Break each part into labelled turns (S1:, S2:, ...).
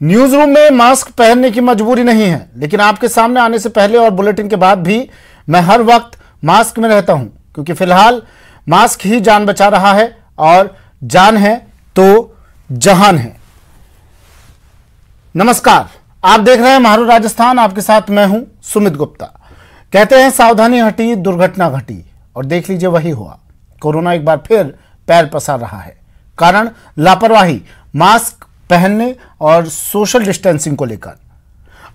S1: News room में mask पहनने की मजबूरी नहीं है, लेकिन आपके सामने आने से पहले और बुलेटिन के बाद भी मैं हर वक्त मास्क में रहता हूं, क्योंकि फिलहाल मास्क ही जान बचा रहा है और जान है तो जहान है। नमस्कार, आप देख रहे हैं महारू राजस्थान। आपके साथ मैं हूं सुमित गुप्ता। कहते हैं सावधानी हटी दुर्घटना घटी, और देख लीजिए वही हुआ। कोरोना एक बार फिर पैर पसार रहा है। कारण लापरवाही मास्क पहनने और सोशल डिस्टेंसिंग को लेकर।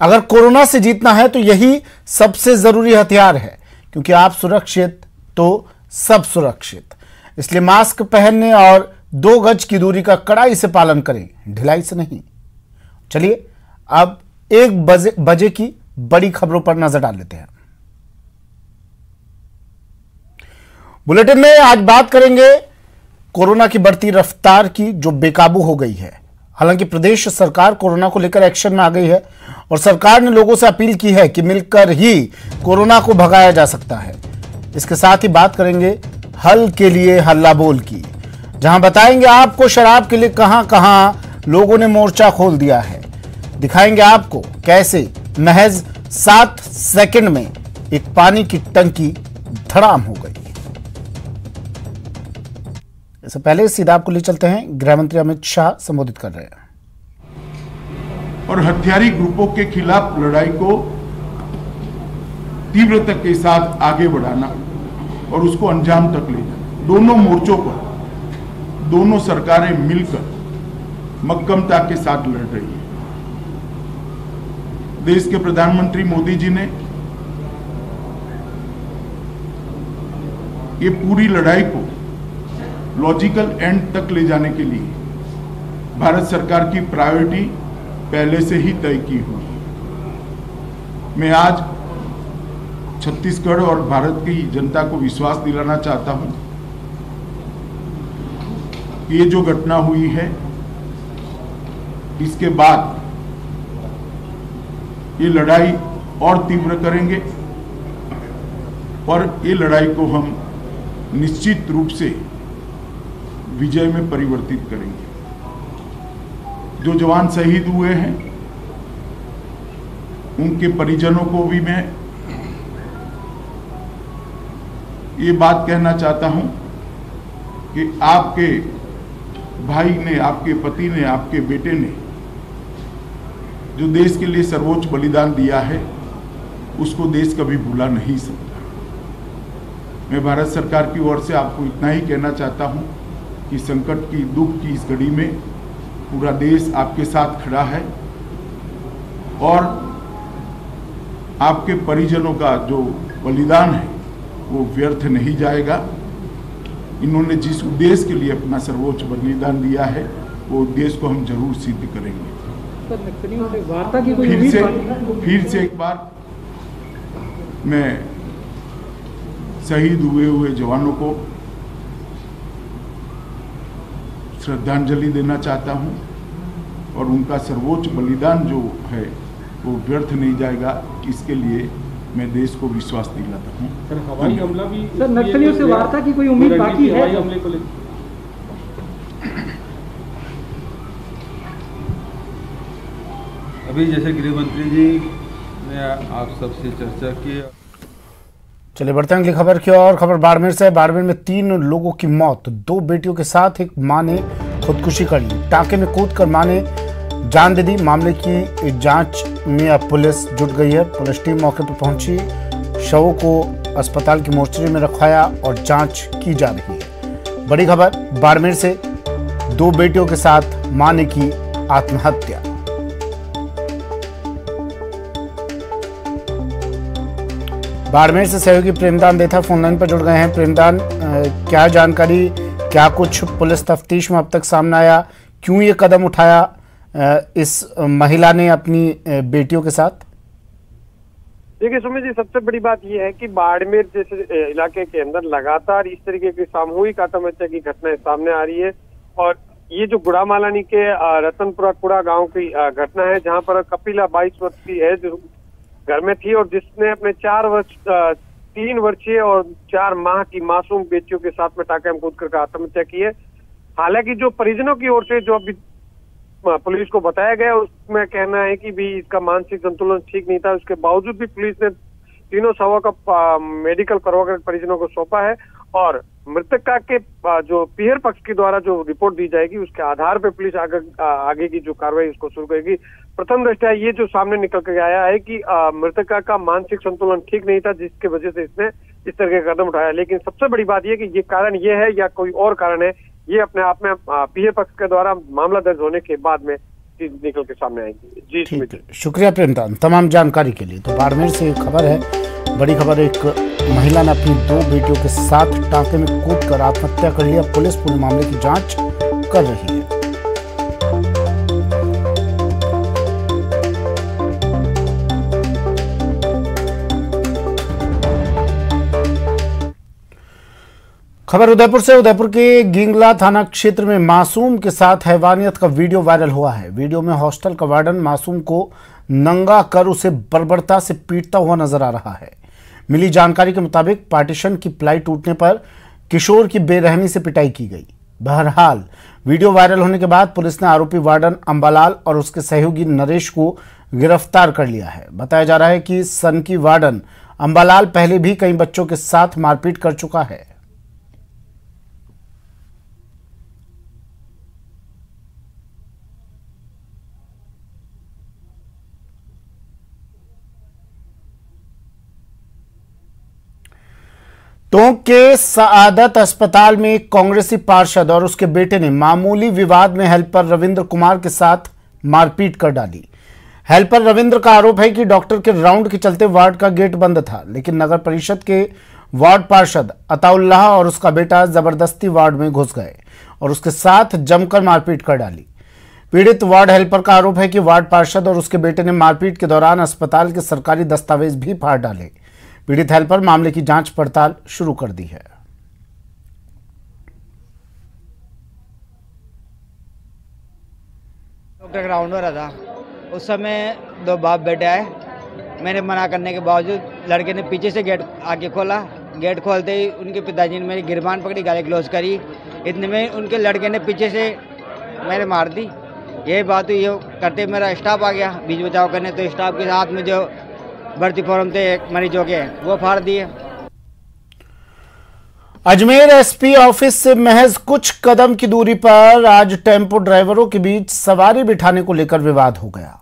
S1: अगर कोरोना से जीतना है तो यही सबसे जरूरी हथियार है, क्योंकि आप सुरक्षित तो सब सुरक्षित। इसलिए मास्क पहनने और 2 गज की दूरी का कड़ाई से पालन करें, ढिलाई से नहीं। चलिए अब 1 बजे की बड़ी खबरों पर नजर डाल लेते हैं। बुलेटिन में आज बात करेंगे कोरोना की बढ़ती रफ्तार की, जो बेकाबू हो गई है। हालांकि प्रदेश सरकार कोरोना को लेकर एक्शन में आ गई है और सरकार ने लोगों से अपील की है कि मिलकर ही कोरोना को भगाया जा सकता है। इसके साथ ही बात करेंगे हल के लिए हल्ला बोल की, जहां बताएंगे आपको शराब के लिए कहां कहां लोगों ने मोर्चा खोल दिया है। दिखाएंगे आपको कैसे महज 7 सेकंड में एक पानी की टंकी धड़ाम हो गई। इससे पहले सीधा आपको ले चलते हैं, गृह मंत्री अमित शाह संबोधित कर रहे हैं।
S2: और हथियारी ग्रुपों के खिलाफ लड़ाई को तीव्रता के साथ आगे बढ़ाना और उसको अंजाम तक ले जाना। दोनों मोर्चों पर दोनों सरकारें मिलकर मक्कमता के साथ लड़ रही है। देश के प्रधानमंत्री मोदी जी ने ये पूरी लड़ाई को लॉजिकल एंड तक ले जाने के लिए भारत सरकार की प्रायोरिटी पहले से ही तय की हुई है। मैं आज छत्तीसगढ़ और भारत की जनता को विश्वास दिलाना चाहता हूं कि ये जो घटना हुई है, इसके बाद ये लड़ाई और तीव्र करेंगे और ये लड़ाई को हम निश्चित रूप से विजय में परिवर्तित करेंगे। जो जवान शहीद हुए हैं उनके परिजनों को भी मैं ये बात कहना चाहता हूं कि आपके भाई ने, आपके पति ने, आपके बेटे ने जो देश के लिए सर्वोच्च बलिदान दिया है, उसको देश कभी भुला नहीं सकता। मैं भारत सरकार की ओर से आपको इतना ही कहना चाहता हूं कि संकट की, दुख की इस घड़ी में पूरा देश आपके साथ खड़ा है और आपके परिजनों का जो बलिदान है वो व्यर्थ नहीं जाएगा। इन्होंने जिस उद्देश्य के लिए अपना सर्वोच्च बलिदान दिया है, वो उद्देश्य को हम जरूर सिद्ध करेंगे। फिर से एक बार मैं शहीद हुए जवानों को श्रद्धांजलि देना चाहता हूं और उनका सर्वोच्च बलिदान जो है वो व्यर्थ नहीं जाएगा, इसके लिए मैं देश को विश्वास दिलाता हूं।
S3: सर, हवाई हमला भी
S4: सर, नक्सलियों से वार्ता की कोई उम्मीद बाकी है?
S3: हवाई हमले को अभी जैसे गृह मंत्री जी ने आप सबसे चर्चा की।
S1: चलिए बढ़ते हैं अगली खबर की और। खबर बाड़मेर से। बाड़मेर में 3 लोगों की मौत, 2 बेटियों के साथ एक मां ने खुदकुशी कर ली। टांके में कूदकर मां ने जान दे दी। मामले की जांच में अब पुलिस जुट गई है। पुलिस टीम मौके पर पहुंची, शवों को अस्पताल की मोर्चरी में रखवाया और जांच की जा रही है। बड़ी खबर बाड़मेर से। 2 बेटियों के साथ मां ने की आत्महत्या। बाड़मेर से सहयोगी प्रेमदान देथा फोनलाइन पर जुड़ गए हैं। प्रेमदान, क्या जानकारी, क्या कुछ पुलिस तफ्तीश में अब तक सामने आया? क्यों ये कदम उठाया इस महिला ने अपनी बेटियों के साथ?
S5: देखिए सुमित जी, सबसे बड़ी बात यह है कि बाड़मेर जैसे इलाके के अंदर लगातार इस तरीके की सामूहिक आत्महत्या की घटनाएं सामने आ रही है। और ये जो गुड़ामालानी के रतनपुरा कुड़ा गांव की घटना है, जहां पर कपिला 22 वर्ष की है, जो घर में थी और जिसने अपने 3 वर्षीय और 4 माह की मासूम बेटियों के साथ में टांके में कूदकर आत्महत्या की है। हालांकि जो परिजनों की ओर से जो अभी पुलिस को बताया गया, उसमें कहना है कि भी इसका मानसिक संतुलन ठीक नहीं था। उसके बावजूद भी पुलिस ने तीनों शवों का मेडिकल करवाकर परिजनों को सौंपा है और मृतका के जो पीहर पक्ष के द्वारा जो रिपोर्ट दी जाएगी उसके आधार पर पुलिस आगे की जो कार्रवाई उसको शुरू करेगी। प्रथम दृष्टया ये जो सामने निकल कर आया है कि मृतका का मानसिक संतुलन ठीक नहीं था, जिसके वजह से इसने इस तरह का कदम उठाया। लेकिन सबसे बड़ी बात यह कि ये कारण ये है या कोई और कारण है, ये अपने आप में पीहर पक्ष के द्वारा मामला दर्ज होने के बाद में चीज निकल के सामने आएगी। जी
S1: ठीक है, शुक्रिया प्रेमचंद तमाम जानकारी के लिए। तो बाड़मेर से एक खबर है, बड़ी खबर, एक महिला ने अपनी 2 बेटियों के साथ टांके में कूदकर आत्महत्या कर लिया। पुलिस पूरे मामले की जांच कर रही है। खबर उदयपुर से। उदयपुर के गिंगला थाना क्षेत्र में मासूम के साथ हैवानियत का वीडियो वायरल हुआ है। वीडियो में हॉस्टल का वार्डन मासूम को नंगा कर उसे बर्बरता से पीटता हुआ नजर आ रहा है। मिली जानकारी के मुताबिक पार्टीशन की प्लाई टूटने पर किशोर की बेरहमी से पिटाई की गई। बहरहाल वीडियो वायरल होने के बाद पुलिस ने आरोपी वार्डन अंबालाल और उसके सहयोगी नरेश को गिरफ्तार कर लिया है। बताया जा रहा है कि सनकी वार्डन अंबालाल पहले भी कई बच्चों के साथ मारपीट कर चुका है। टोंक के सआदत अस्पताल में एक कांग्रेसी पार्षद और उसके बेटे ने मामूली विवाद में हेल्पर रविंद्र कुमार के साथ मारपीट कर डाली। हेल्पर रविंद्र का आरोप है कि डॉक्टर के राउंड के चलते वार्ड का गेट बंद था, लेकिन नगर परिषद के वार्ड पार्षद अताउल्लाह और उसका बेटा जबरदस्ती वार्ड में घुस गए और उसके साथ जमकर मारपीट कर डाली। पीड़ित वार्ड हेल्पर का आरोप है कि वार्ड पार्षद और उसके बेटे ने मारपीट के दौरान अस्पताल के सरकारी दस्तावेज भी फाड़ डाले। पीड़ित हेल्पर मामले की जांच पड़ताल शुरू कर दी है।
S6: डॉक्टर का राउंड हो रहा था, उस समय 2 बाप बेटे आए। मैंने मना करने के बावजूद लड़के ने पीछे से गेट आके खोला। गेट खोलते ही उनके पिताजी ने मेरी गिरबान पकड़ी, गाली क्लोज करी। इतने में उनके लड़के ने पीछे से मैंने मार दी। यही बात हुई, ये करते मेरा स्टाफ आ गया बीच बचाव करने, तो स्टाफ के साथ में जो भर्ती फॉर्म थे मरीजों के वो फाड़ दिए।
S1: अजमेर एसपी ऑफिस से महज कुछ कदम की दूरी पर आज टेम्पो ड्राइवरों के बीच सवारी बिठाने को लेकर विवाद हो गया।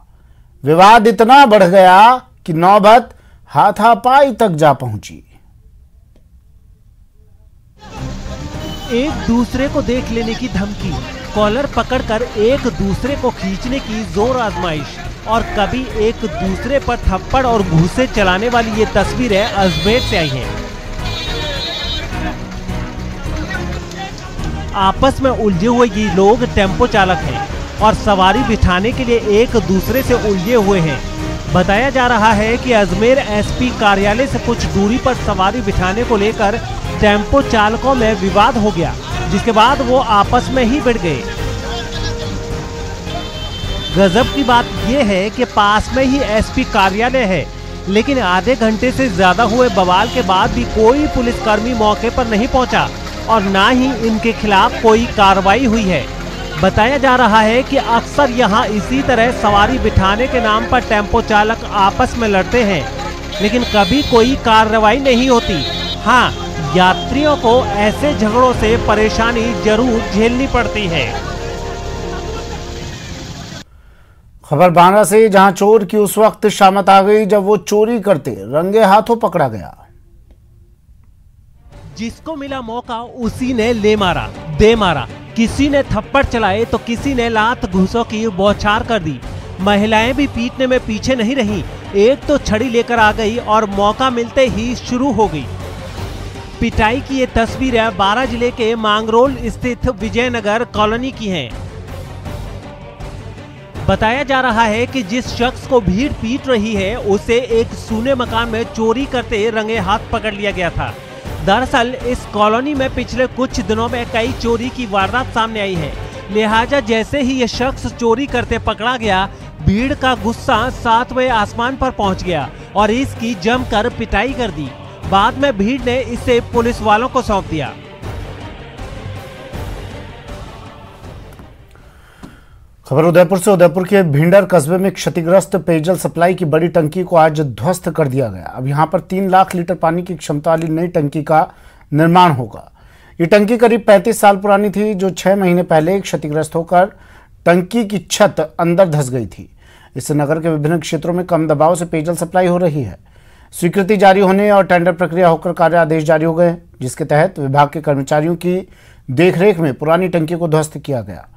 S1: विवाद इतना बढ़ गया कि नौबत हाथापाई तक जा पहुंची।
S7: एक दूसरे को देख लेने की धमकी, कॉलर पकड़कर एक दूसरे को खींचने की जोर आजमाइश और कभी एक दूसरे पर थप्पड़ और घूंसे चलाने वाली ये तस्वीरें अजमेर से आई हैं। आपस में उलझे हुए ये लोग टेम्पो चालक हैं और सवारी बिठाने के लिए एक दूसरे से उलझे हुए हैं। बताया जा रहा है कि अजमेर एसपी कार्यालय से कुछ दूरी पर सवारी बिठाने को लेकर टेम्पो चालकों में विवाद हो गया, जिसके बाद वो आपस में ही भिड़ गए। गजब की बात यह है कि पास में ही एसपी कार्यालय है, लेकिन आधे घंटे से ज्यादा हुए बवाल के बाद भी कोई पुलिसकर्मी मौके पर नहीं पहुंचा और ना ही इनके खिलाफ कोई कार्रवाई हुई है। बताया जा रहा है कि अक्सर यहां इसी तरह सवारी बिठाने के नाम पर टेम्पो चालक आपस में लड़ते हैं, लेकिन कभी कोई कार्रवाई नहीं होती। हाँ, यात्रियों को ऐसे झगड़ों से परेशानी जरूर झेलनी पड़ती है।
S1: खबर बांदा से, जहां चोर की उस वक्त शामत आ गई जब वो चोरी करते रंगे हाथों पकड़ा गया।
S7: जिसको मिला मौका उसी ने ले मारा, दे मारा। किसी ने थप्पड़ चलाए तो किसी ने लात घूंसों की बौछार कर दी। महिलाएं भी पीटने में पीछे नहीं रहीं। एक तो छड़ी लेकर आ गई और मौका मिलते ही शुरू हो गई पिटाई की। ये तस्वीरें बारां जिले के मांगरोल स्थित विजयनगर कॉलोनी की हैं। बताया जा रहा है कि जिस शख्स को भीड़ पीट रही है उसे एक सूने मकान में चोरी करते रंगे हाथ पकड़ लिया गया था। दरअसल इस कॉलोनी में पिछले कुछ दिनों में कई चोरी की वारदात सामने आई है, लिहाजा जैसे ही ये शख्स चोरी करते पकड़ा गया, भीड़ का गुस्सा 7वें आसमान पर पहुंच गया और इसकी जमकर पिटाई कर दी। बाद में भीड़ ने इसे पुलिस वालों को सौंप दिया।
S1: खबर उदयपुर से। उदयपुर के भिंडर कस्बे में क्षतिग्रस्त पेयजल सप्लाई की बड़ी टंकी को आज ध्वस्त कर दिया गया। अब यहां पर 3 लाख लीटर पानी की क्षमता वाली नई टंकी का निर्माण होगा। ये टंकी करीब 35 साल पुरानी थी, जो 6 महीने पहले क्षतिग्रस्त होकर टंकी की छत अंदर धंस गई थी। इससे नगर के विभिन्न क्षेत्रों में कम दबाव से पेयजल सप्लाई हो रही है। स्वीकृति जारी होने और टेंडर प्रक्रिया होकर कार्य आदेश जारी हो गए, जिसके तहत विभाग के कर्मचारियों की देखरेख में पुरानी टंकी को ध्वस्त किया गया।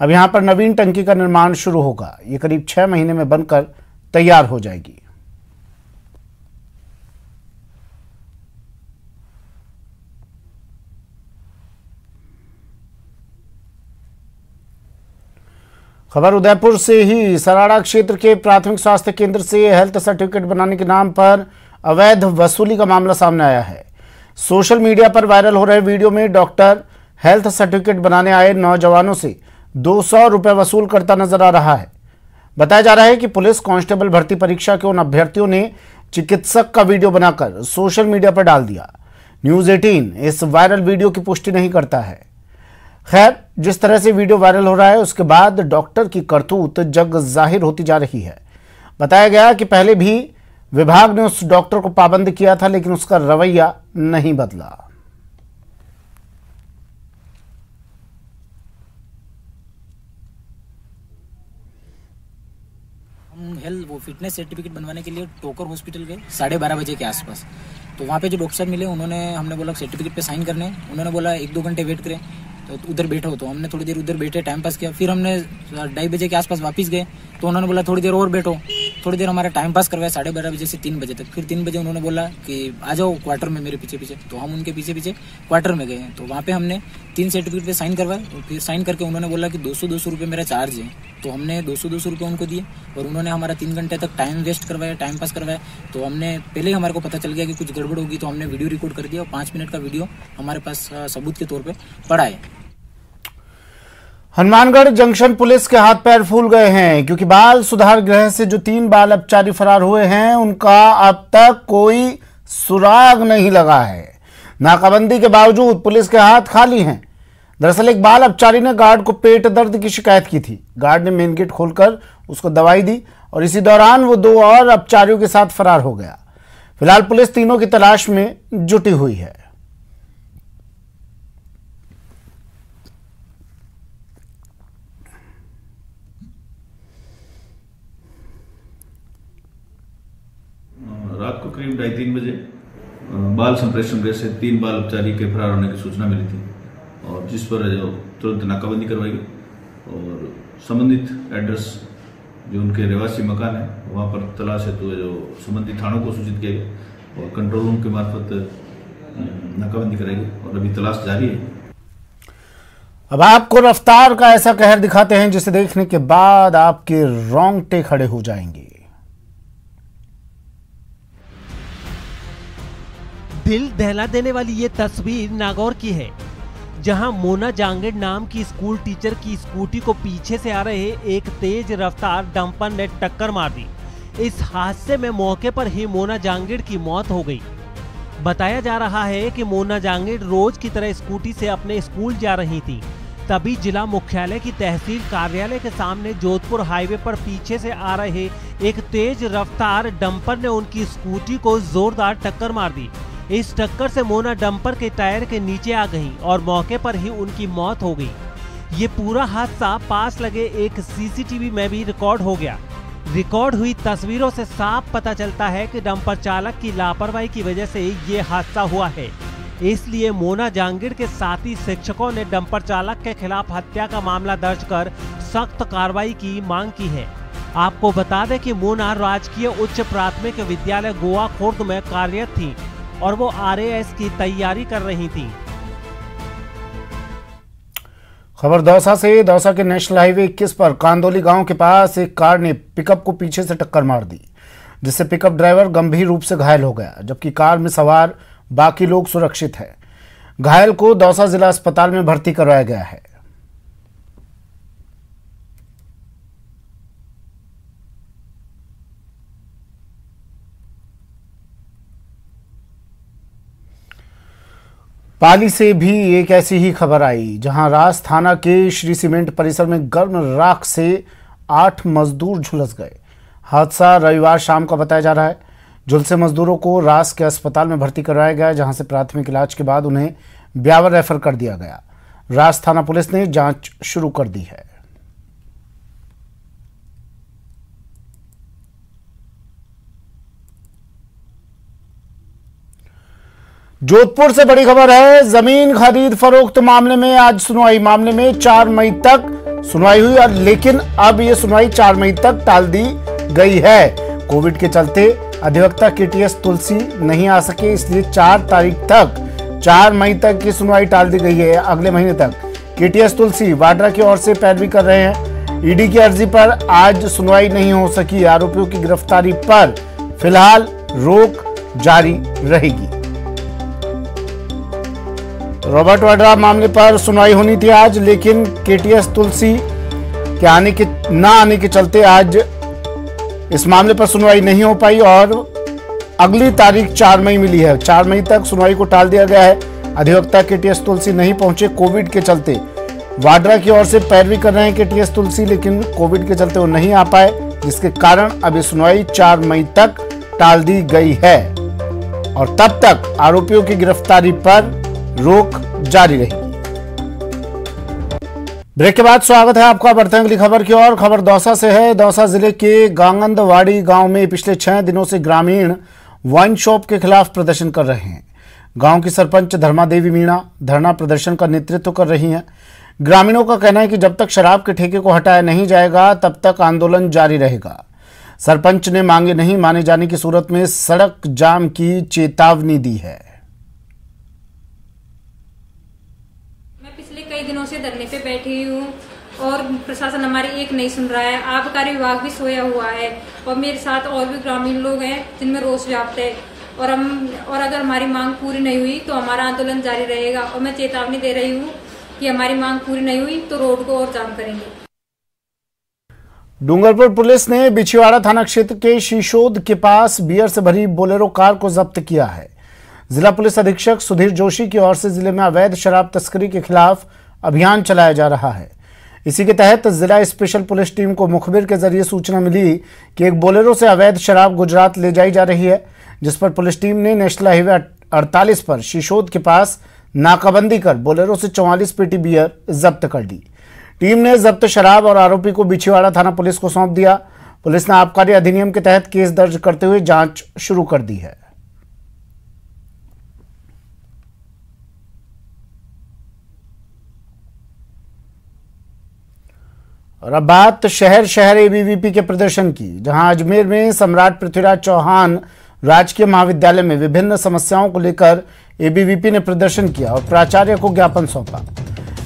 S1: अब यहां पर नवीन टंकी का निर्माण शुरू होगा। ये करीब 6 महीने में बनकर तैयार हो जाएगी। खबर उदयपुर से ही। सराड़ा क्षेत्र के प्राथमिक स्वास्थ्य केंद्र से हेल्थ सर्टिफिकेट बनाने के नाम पर अवैध वसूली का मामला सामने आया है। सोशल मीडिया पर वायरल हो रहे वीडियो में डॉक्टर हेल्थ सर्टिफिकेट बनाने आए नौजवानों से 200 रुपए वसूल करता नजर आ रहा है। बताया जा रहा है कि पुलिस कांस्टेबल भर्ती परीक्षा के उन अभ्यर्थियों ने चिकित्सक का वीडियो बनाकर सोशल मीडिया पर डाल दिया। न्यूज़ 18 इस वायरल वीडियो की पुष्टि नहीं करता है। खैर, जिस तरह से वीडियो वायरल हो रहा है, उसके बाद डॉक्टर की करतूत जग जाहिर होती जा रही है। बताया गया कि पहले भी विभाग ने उस डॉक्टर को पाबंद किया था, लेकिन उसका रवैया नहीं बदला।
S8: हम हेल्थ वो फिटनेस सर्टिफिकेट बनवाने के लिए टोकर हॉस्पिटल गए 12:30 बजे के आसपास। तो वहाँ पे जो डॉक्टर साहब मिले, हमने बोला सर्टिफिकेट पे साइन करने। उन्होंने बोला 1-2 घंटे वेट करें, तो उधर बैठो। तो हमने थोड़ी देर उधर बैठे, टाइम पास किया। फिर हमने 2:30 बजे के आसपास वापस गए, तो उन्होंने बोला थोड़ी देर और बैठो। थोड़ी देर हमारा टाइम पास करवाया 12:30 बजे से 3 बजे तक। फिर 3 बजे उन्होंने बोला कि आ जाओ क्वार्टर में मेरे पीछे पीछे। तो हम उनके पीछे पीछे क्वार्टर में गए। तो वहाँ पे हमने 3 सर्टिफिकेट पे साइन करवाए। और फिर साइन करके उन्होंने बोला कि 200 रुपये मेरा चार्ज है। तो हमने 200 रुपये उनको दिए और उन्होंने हमारा 3 घंटे तक टाइम वेस्ट करवाया, टाइम पास करवाया। तो हमने पहले ही हमारे को पता चल गया कि कुछ गड़बड़ होगी, तो हमने वीडियो रिकॉर्ड कर दिया और 5 मिनट का वीडियो हमारे पास सबूत के तौर पर पड़ा है।
S1: हनुमानगढ़ जंक्शन पुलिस के हाथ पैर फूल गए हैं, क्योंकि बाल सुधार गृह से जो 3 बाल अपचारी फरार हुए हैं, उनका अब तक कोई सुराग नहीं लगा है। नाकाबंदी के बावजूद पुलिस के हाथ खाली हैं। दरअसल एक बाल अपचारी ने गार्ड को पेट दर्द की शिकायत की थी। गार्ड ने मेन गेट खोलकर उसको दवाई दी और इसी दौरान वो 2 और अपचारियों के साथ फरार हो गया। फिलहाल पुलिस तीनों की तलाश में जुटी हुई है।
S9: रात को करीब 2:30 बजे बाल संप्रेषण गृह से 3 बाल उपचारी के फरार होने की सूचना मिली थी, और जिस पर जो तुरंत नाकाबंदी करवाई गई और संबंधित एड्रेस जो उनके रहवासी मकान है, वहाँ पर तलाश हेतु जो संबंधित थानों को सूचित किया गया और कंट्रोल रूम के मार्फत नाकाबंदी कराई गई और अभी तलाश जारी है।
S1: अब आपको रफ्तार का ऐसा कहर दिखाते हैं जिसे देखने के बाद आपके रोंगटे खड़े हो जाएंगे।
S7: दिल दहला देने वाली ये तस्वीर नागौर की है, जहां मोना जांगड़ नाम की स्कूल टीचर की स्कूटी को पीछे से आ रहे एक तेज रफ्तार डंपर ने टक्कर मार दी। इस हादसे में मौके पर ही मोना जांगड़ की मौत हो गई। बताया जा रहा है कि मोना जांगड़ रोज की तरह स्कूटी से अपने स्कूल जा रही थी। तभी जिला मुख्यालय की तहसील कार्यालय के सामने जोधपुर हाईवे पर पीछे से आ रहे एक तेज रफ्तार डंपर ने उनकी स्कूटी को जोरदार टक्कर मार दी। इस टक्कर से मोना डंपर के टायर के नीचे आ गई और मौके पर ही उनकी मौत हो गई। ये पूरा हादसा पास लगे एक सीसीटीवी में भी रिकॉर्ड हो गया। रिकॉर्ड हुई तस्वीरों से साफ पता चलता है कि डंपर चालक की लापरवाही की वजह से ये हादसा हुआ है। इसलिए मोना जांगड़ के साथी शिक्षकों ने डंपर चालक के खिलाफ हत्या का मामला दर्ज कर सख्त कार्रवाई की मांग की है। आपको बता दें कि मोना राजकीय उच्च प्राथमिक विद्यालय गोवा खुर्द में कार्यरत थी और वो RAS की तैयारी कर रही थी।
S1: खबर दौसा से। दौसा के नेशनल हाईवे 21 पर कांदोली गांव के पास एक कार ने पिकअप को पीछे से टक्कर मार दी, जिससे पिकअप ड्राइवर गंभीर रूप से घायल हो गया, जबकि कार में सवार बाकी लोग सुरक्षित हैं। घायल को दौसा जिला अस्पताल में भर्ती करवाया गया है। पाली से भी एक ऐसी ही खबर आई, जहां रास थाना के श्री सीमेंट परिसर में गर्म राख से 8 मजदूर झुलस गए। हादसा रविवार शाम का बताया जा रहा है। झुलसे मजदूरों को रास के अस्पताल में भर्ती करवाया गया, जहां से प्राथमिक इलाज के बाद उन्हें ब्यावर रेफर कर दिया गया। रास थाना पुलिस ने जांच शुरू कर दी है। जोधपुर से बड़ी खबर है। जमीन खरीद फरोख्त मामले में आज सुनवाई। मामले में 4 मई तक सुनवाई हुई, लेकिन अब यह सुनवाई 4 मई तक टाल दी गई है। कोविड के चलते अधिवक्ता केटीएस तुलसी नहीं आ सके, इसलिए 4 मई तक की सुनवाई टाल दी गई है, अगले महीने तक। केटीएस तुलसी वाड्रा की ओर से पैरवी कर रहे हैं। ईडी की अर्जी पर आज सुनवाई नहीं हो सकी। आरोपियों की गिरफ्तारी पर फिलहाल रोक जारी रहेगी। रॉबर्ट वाड्रा मामले पर सुनवाई होनी थी आज, लेकिन केटीएस तुलसी के न आने के चलते आज इस मामले पर सुनवाई नहीं हो पाई और अगली तारीख 4 मई मिली है। 4 मई तक सुनवाई को टाल दिया गया है। अधिवक्ता केटीएस तुलसी नहीं पहुंचे कोविड के चलते। वाड्रा की ओर से पैरवी कर रहे हैं केटीएस तुलसी, लेकिन कोविड के चलते वो नहीं आ पाए, जिसके कारण अब सुनवाई 4 मई तक टाल दी गई है और तब तक आरोपियों की गिरफ्तारी पर रोक जारी रहेगी। ब्रेक के बाद स्वागत है आपका। बढ़ते हैं अगली खबर की ओर। खबर दौसा से है। दौसा जिले के गांगंदवाड़ी गांव में पिछले 6 दिनों से ग्रामीण वाइन शॉप के खिलाफ प्रदर्शन कर रहे हैं। गांव की सरपंच धर्मा देवी मीणा धरना प्रदर्शन का नेतृत्व कर रही हैं। ग्रामीणों का कहना है कि जब तक शराब के ठेके को हटाया नहीं जाएगा तब तक आंदोलन जारी रहेगा। सरपंच ने मांगे नहीं माने जाने की सूरत में सड़क जाम की चेतावनी दी है।
S10: कई दिनों से धरने पे बैठी हूँ और प्रशासन हमारी एक नहीं सुन रहा है। आबकारी विभाग भी सोया हुआ है और मेरे साथ और भी ग्रामीण लोग हैं जिनमें रोष व्याप्त है और अगर हमारी मांग पूरी नहीं हुई तो हमारा आंदोलन जारी रहेगा। और मैं चेतावनी दे रही हूँ कि हमारी मांग पूरी नहीं हुई तो रोड को और जाम करेंगे।
S1: डूंगरपुर पुलिस ने बिछीवाड़ा थाना क्षेत्र के शीशोद के पास बियर से भरी बोलेरो कार को जब्त किया है। जिला पुलिस अधीक्षक सुधीर जोशी की ओर से जिले में अवैध शराब तस्करी के खिलाफ अभियान चलाया जा रहा है। इसी के तहत जिला स्पेशल पुलिस टीम को मुखबिर के जरिए सूचना मिली कि एक बोलेरो से अवैध शराब गुजरात ले जाई जा रही है, जिस पर पुलिस टीम ने नेशनल हाईवे 48 पर शीशोद के पास नाकाबंदी कर बोलेरो से 44 पेटी बियर जब्त कर ली। टीम ने जब्त शराब और आरोपी को बिछीवाड़ा थाना पुलिस को सौंप दिया। पुलिस ने आबकारी अधिनियम के तहत केस दर्ज करते हुए जांच शुरू कर दी है। और अब बात शहर एबीवीपी के प्रदर्शन की, जहां अजमेर में सम्राट पृथ्वीराज चौहान राजकीय महाविद्यालय में विभिन्न समस्याओं को लेकर एबीवीपी ने प्रदर्शन किया और प्राचार्य को ज्ञापन सौंपा।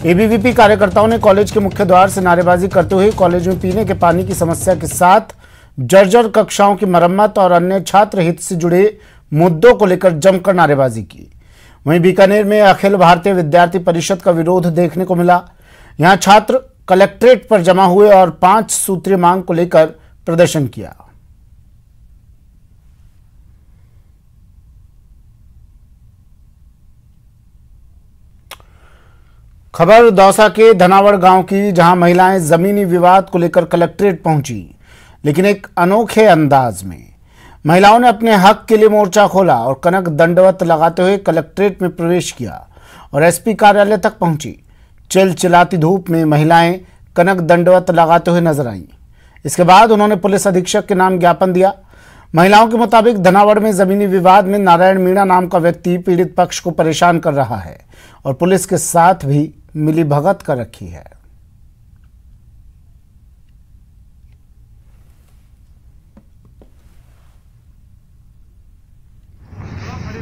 S1: एबीवीपी कार्यकर्ताओं ने कॉलेज के मुख्य द्वार से नारेबाजी करते हुए कॉलेज में पीने के पानी की समस्या के साथ जर्जर कक्षाओं की मरम्मत और अन्य छात्र हित से जुड़े मुद्दों को लेकर जमकर नारेबाजी की। वहीं बीकानेर में अखिल भारतीय विद्यार्थी परिषद का विरोध देखने को मिला। यहां छात्र कलेक्ट्रेट पर जमा हुए और 5 सूत्रीय मांग को लेकर प्रदर्शन किया। खबर दौसा के धनावड़ गांव की, जहां महिलाएं जमीनी विवाद को लेकर कलेक्ट्रेट पहुंची, लेकिन एक अनोखे अंदाज में महिलाओं ने अपने हक के लिए मोर्चा खोला और कनक दंडवत लगाते हुए कलेक्ट्रेट में प्रवेश किया और एसपी कार्यालय तक पहुंची। चिलचिलाती धूप में महिलाएं कनक दंडवत लगाते हुए नजर आईं। इसके बाद उन्होंने पुलिस अधीक्षक के नाम ज्ञापन दिया। महिलाओं के मुताबिक धनावड़ में जमीनी विवाद में नारायण मीणा नाम का व्यक्ति पीड़ित पक्ष को परेशान कर रहा है और पुलिस के साथ भी मिलीभगत कर रखी है।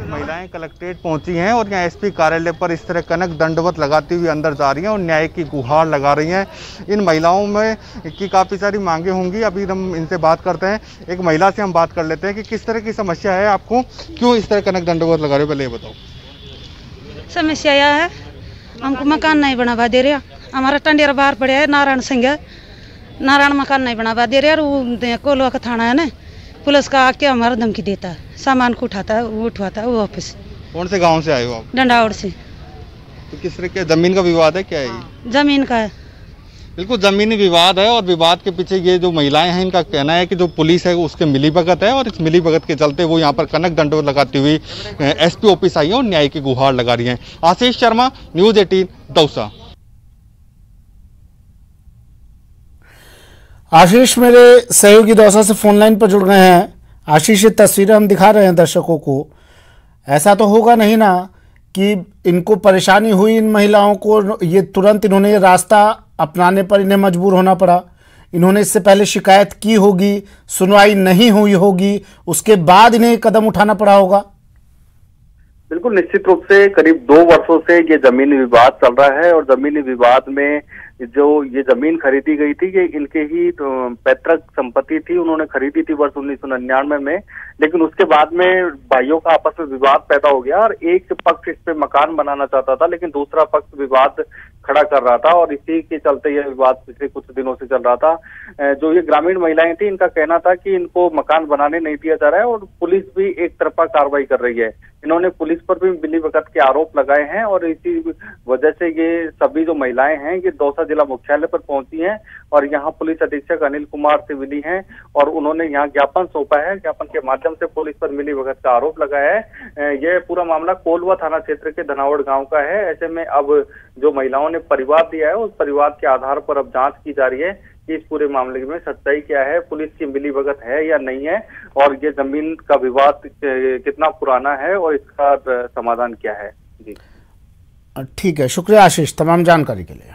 S11: महिलाएं कलेक्ट्रेट पहुंची हैं और यहाँ एसपी कार्यालय पर इस तरह कनक दंडवत लगाती हुई अंदर जा रही हैं और न्याय की गुहार लगा रही हैं। इन महिलाओं में की काफ़ी सारी मांगे होंगी, अभी हम इनसे बात करते हैं। एक महिला से हम बात कर लेते हैं कि किस तरह की समस्या है आपको, क्यों इस तरह कनक दंडवत लगा रहे हो, पहले ये बताओ।
S12: समस्या यह है, हमको मकान नहीं बनवा दे रहा। हमारा टंडेरा बाहर पड़ा है, नारायण सिंह है, नारायण मकान नहीं बनवा दे रहा। वो कोलवा का थाना है ना, पुलिस का आके हमारा धमकी देता है, सामान को उठाता है, वो उठवाता है वो ऑफिस।
S11: कौन से गांव से आए हो आप?
S12: डंडावड़ से।
S11: तो किस तरह के जमीन का विवाद है, क्या है ये?
S12: जमीन का है।
S11: बिल्कुल जमीनी विवाद है और विवाद के पीछे ये जो महिलाएं हैं इनका कहना है कि जो पुलिस है उसके मिलीभगत है और इस मिलीभगत के चलते वो यहाँ पर कनक दंडवत लगाती हुई एसपी ऑफिस आई है और न्याय की गुहार लगा रही हैं। आशीष शर्मा, न्यूज़ 18, दौसा।
S1: आशीष मेरे सहयोगी दौसा से फोन लाइन पर जुड़ गए हैं। आशीष, ये तस्वीरें हम दिखा रहे हैं दर्शकों को, ऐसा तो होगा नहीं ना कि इनको परेशानी हुई, इन महिलाओं को ये तुरंत इन्होंने ये रास्ता अपनाने पर इन्हें मजबूर होना पड़ा? इन्होंने इससे पहले शिकायत की होगी, सुनवाई नहीं हुई होगी, उसके बाद इन्हें कदम उठाना पड़ा होगा?
S13: बिल्कुल निश्चित रूप से करीब 2 वर्षों से ये जमीनी विवाद चल रहा है और जमीनी विवाद में जो ये जमीन खरीदी गई थी ये इनके ही पैतृक संपत्ति थी, उन्होंने खरीदी थी वर्ष 1999 में, लेकिन उसके बाद में भाइयों का आपस में विवाद पैदा हो गया और एक पक्ष इस पे मकान बनाना चाहता था लेकिन दूसरा पक्ष विवाद खड़ा कर रहा था और इसी के चलते यह विवाद पिछले कुछ दिनों से चल रहा था। जो ये ग्रामीण महिलाएं थी इनका कहना था कि इनको मकान बनाने नहीं दिया जा रहा है और पुलिस भी एक तरफा कार्रवाई कर रही है। इन्होंने पुलिस पर भी मिलीभगत के आरोप लगाए हैं और इसी वजह से ये सभी जो महिलाएं हैं ये दौसा जिला मुख्यालय पर पहुंची हैं और यहाँ पुलिस अधीक्षक अनिल कुमार से मिली हैं और उन्होंने यहाँ ज्ञापन सौंपा है। ज्ञापन के माध्यम से पुलिस पर मिलीभगत का आरोप लगाया है। यह पूरा मामला कोलवा थाना क्षेत्र के धनावड़ गांव का है। ऐसे में अब जो महिलाओं ने परिवाद दिया है उस परिवाद के आधार पर अब जांच की जा रही है कि इस पूरे मामले में सच्चाई क्या है, पुलिस की मिलीभगत है या नहीं है और ये जमीन का विवाद कितना पुराना है और इसका समाधान क्या है। जी
S1: ठीक है, शुक्रिया आशीष तमाम जानकारी के लिए।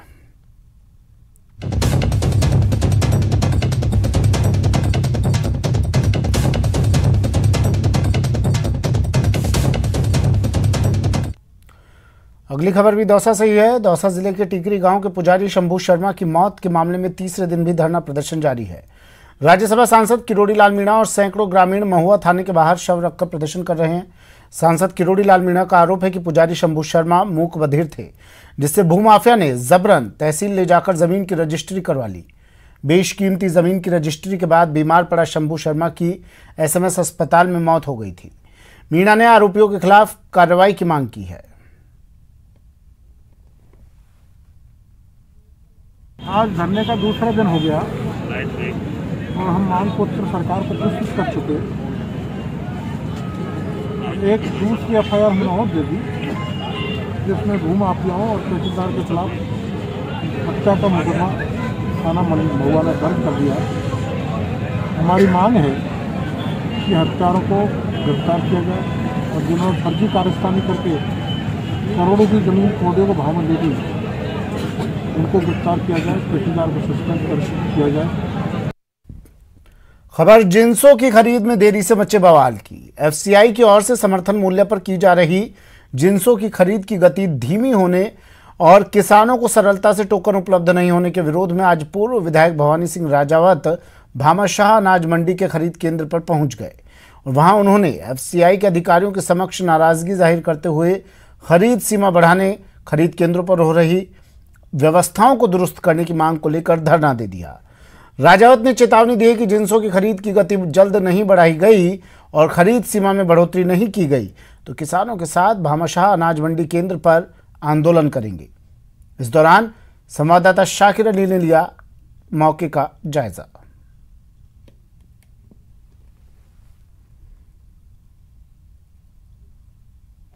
S1: अगली खबर भी दौसा से ही है। दौसा जिले के टिकरी गांव के पुजारी शंभू शर्मा की मौत के मामले में तीसरे दिन भी धरना प्रदर्शन जारी है। राज्यसभा सांसद किरोड़ी लाल मीणा और सैकड़ों ग्रामीण महुआ थाने के बाहर शव रखकर प्रदर्शन कर रहे हैं। सांसद किरोड़ी लाल मीणा का आरोप है कि पुजारी शंभू शर्मा मूक बधिर थे, जिससे भूमाफिया ने जबरन तहसील ले जाकर जमीन की रजिस्ट्री करवा ली। बेशकीमती जमीन की रजिस्ट्री के बाद बीमार पड़ा शंभू शर्मा की SMS अस्पताल में मौत हो गई थी। मीणा ने आरोपियों के खिलाफ कार्रवाई की मांग की है।
S14: आज धरने का दूसरा दिन हो गया और हम मांग पत्र सरकार को प्रस्तुत कर चुके। एक दूसरी FIR हमने और दे दी जिसमें भूमाफियाओं और तहसीलदार के खिलाफ हत्या का मुकदमा थाना महुआ ने दर्ज कर दिया। हमारी मांग है कि हत्यारों को गिरफ्तार किया जाए और जिन्होंने फर्जी कारस्तानी करके करोड़ों की जमीन कोडियों को भाव में दे दी उनको गिरफ्तार किया जाए, तहसीलदार को सस्पेंड किया जाए।
S1: खबर जिंसों की खरीद में देरी से मचे बवाल की। FCI की ओर से समर्थन मूल्य पर की जा रही जिंसों की खरीद की गति धीमी होने और किसानों को सरलता से टोकन उपलब्ध नहीं होने के विरोध में आज पूर्व विधायक भवानी सिंह राजावत भामाशाह अनाज मंडी के खरीद केंद्र पर पहुंच गए और वहां उन्होंने FCI के अधिकारियों के समक्ष नाराजगी जाहिर करते हुए खरीद सीमा बढ़ाने, खरीद केंद्रों पर हो रही व्यवस्थाओं को दुरुस्त करने की मांग को लेकर धरना दे दिया। राजावत ने चेतावनी दी कि जिंसों की खरीद की गति जल्द नहीं बढ़ाई गई और खरीद सीमा में बढ़ोतरी नहीं की गई तो किसानों के साथ भामाशाह अनाज मंडी केंद्र पर आंदोलन करेंगे। इस दौरान संवाददाता शाकिर अली ने लिया मौके का जायजा।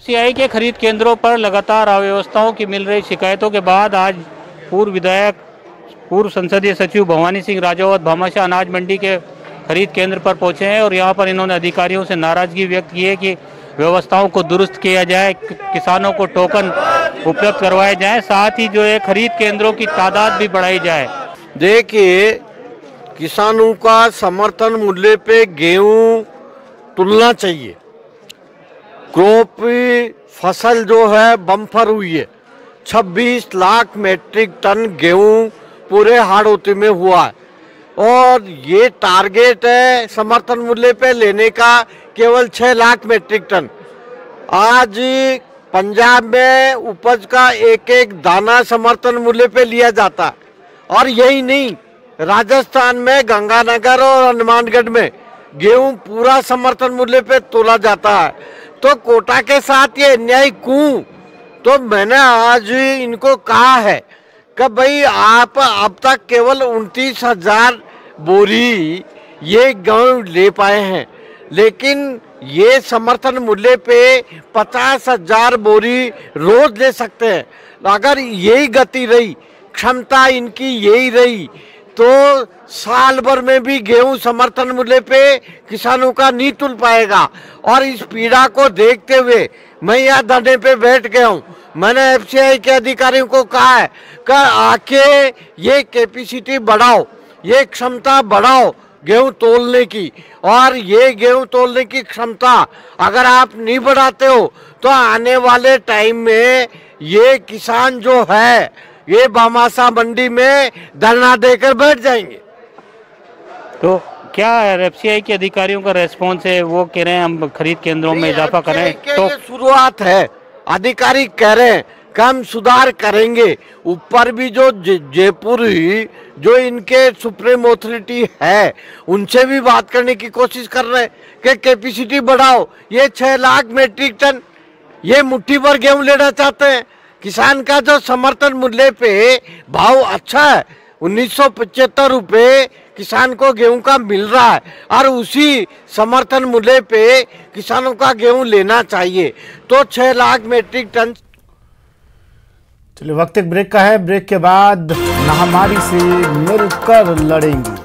S15: FCI के खरीद केंद्रों पर लगातार अव्यवस्थाओं की मिल रही शिकायतों के बाद आज पूर्व विधायक पूर्व संसदीय सचिव भवानी सिंह राजावत भामाशाह अनाज मंडी के खरीद केंद्र पर पहुंचे हैं और यहां पर इन्होंने अधिकारियों से नाराजगी व्यक्त की है कि व्यवस्थाओं को दुरुस्त किया जाए, किसानों को टोकन उपलब्ध करवाए जाए, साथ ही जो है खरीद केंद्रों की तादाद भी बढ़ाई जाए।
S16: देखिए, किसानों का समर्थन मूल्य पे गेहूं तुलना चाहिए। क्रॉप फसल जो है बम्पर हुई है, 26 लाख मीट्रिक टन गेहूं पूरे हाड़ौती में हुआ है और ये टारगेट है समर्थन मूल्य पे लेने का केवल 6 लाख मीट्रिक टन। आज पंजाब में उपज का एक एक दाना समर्थन मूल्य पे लिया जाता है और यही नहीं, राजस्थान में गंगानगर और हनुमानगढ़ में गेहूं पूरा समर्थन मूल्य पे तोला जाता है। तो कोटा के साथ ये अन्याय तो मैंने आज इनको कहा है कि भाई आप अब तक केवल 29,000 बोरी ये गेहूं ले पाए हैं, लेकिन ये समर्थन मूल्य पे 50,000 बोरी रोज ले सकते हैं। अगर यही गति रही, क्षमता इनकी यही रही, तो साल भर में भी गेहूं समर्थन मूल्य पे किसानों का नहीं तुल पाएगा। और इस पीड़ा को देखते हुए मैं यहाँ धरने पे बैठ गया हूँ। मैंने एफसीआई के अधिकारियों को कहा है कि आके ये कैपेसिटी बढ़ाओ, ये क्षमता बढ़ाओ गेहूं तोलने की, और ये गेहूं तोलने की क्षमता अगर आप नहीं बढ़ाते हो तो आने वाले टाइम में ये किसान जो है ये भामाशाह मंडी में धरना देकर बैठ जाएंगे।
S15: तो क्या एफसीआई के अधिकारियों का रेस्पॉन्स है? वो कह रहे हैं हम खरीद केंद्रों में इजाफा करें, तो
S16: शुरुआत है। अधिकारी कह रहे हैं कि हम सुधार करेंगे। ऊपर भी जो जयपुर ही जो इनके सुप्रीम अथॉरिटी है उनसे भी बात करने की कोशिश कर रहे हैं कि कैपेसिटी बढ़ाओ। ये 6 लाख मीट्रिक टन ये मुट्ठी भर गेहूं लेना चाहते हैं। किसान का जो समर्थन मूल्य पे भाव अच्छा है, 1975 रुपये किसान को गेहूं का मिल रहा है, और उसी समर्थन मूल्य पे किसानों का गेहूं लेना चाहिए। तो 6 लाख मीट्रिक टन।
S1: चलिए, वक्त एक ब्रेक का है। ब्रेक के बाद महामारी से मिलकर लड़ेंगे।